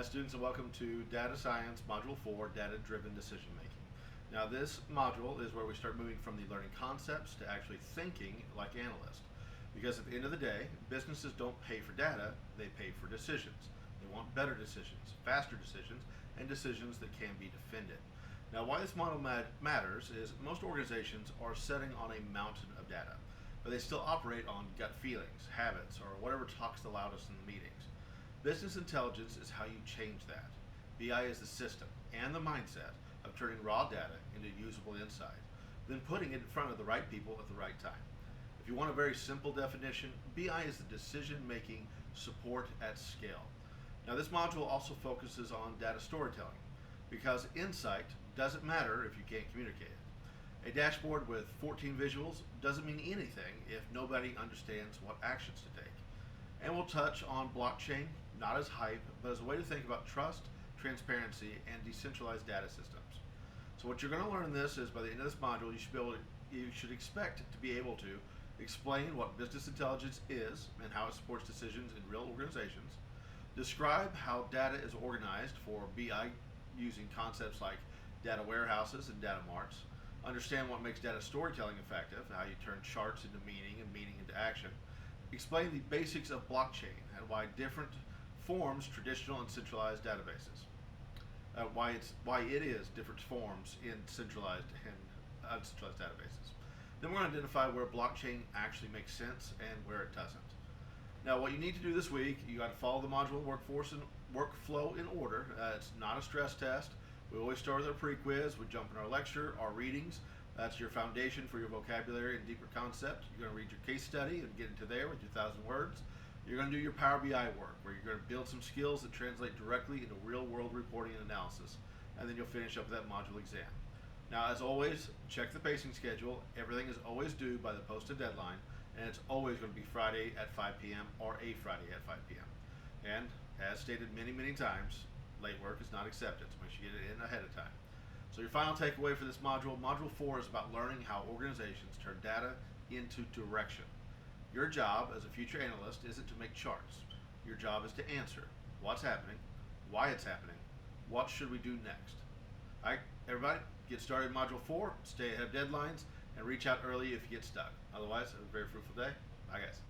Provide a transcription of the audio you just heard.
Hi students, and welcome to Data Science Module 4, Data-Driven Decision Making. Now this module is where we start moving from the learning concepts to actually thinking like analysts. Because at the end of the day, businesses don't pay for data, they pay for decisions. They want better decisions, faster decisions, and decisions that can be defended. Now why this model matters is most organizations are sitting on a mountain of data, but they still operate on gut feelings, habits, or whatever talks the loudest in the meetings. Business intelligence is how you change that. BI is the system and the mindset of turning raw data into usable insight, then putting it in front of the right people at the right time. If you want a very simple definition, BI is the decision-making support at scale. Now this module also focuses on data storytelling, because insight doesn't matter if you can't communicate it. A dashboard with 14 visuals doesn't mean anything if nobody understands what actions to take. And we'll touch on blockchain, not as hype, but as a way to think about trust, transparency, and decentralized data systems. So what you're going to learn in this is by the end of this module, you should expect to be able to explain what business intelligence is and how it supports decisions in real organizations, describe how data is organized for BI using concepts like data warehouses and data marts, understand what makes data storytelling effective, how you turn charts into meaning and meaning into action, explain the basics of blockchain and why different forms traditional and centralized databases. Why it is different forms in centralized and uncentralized databases. Then we're going to identify where blockchain actually makes sense and where it doesn't. Now what you need to do this week, you got to follow the module workflow in order. It's not a stress test. We always start with our pre-quiz, we jump in our lecture, our readings. That's your foundation for your vocabulary and deeper concept. You're going to read your case study and get into there with your 1,000 words. You're going to do your Power BI work, where you're going to build some skills that translate directly into real-world reporting and analysis, and then you'll finish up with that module exam. Now, as always, check the pacing schedule. Everything is always due by the posted deadline, and it's always going to be Friday at 5 p.m. or a Friday at 5 p.m. And, as stated many, many times, late work is not accepted, so make sure you get it in ahead of time. So your final takeaway for this module, Module 4 is about learning how organizations turn data into direction. Your job as a future analyst isn't to make charts. Your job is to answer what's happening, why it's happening, what should we do next. All right, everybody, get started in Module 4, stay ahead of deadlines, and reach out early if you get stuck. Otherwise, have a very fruitful day. Bye, guys.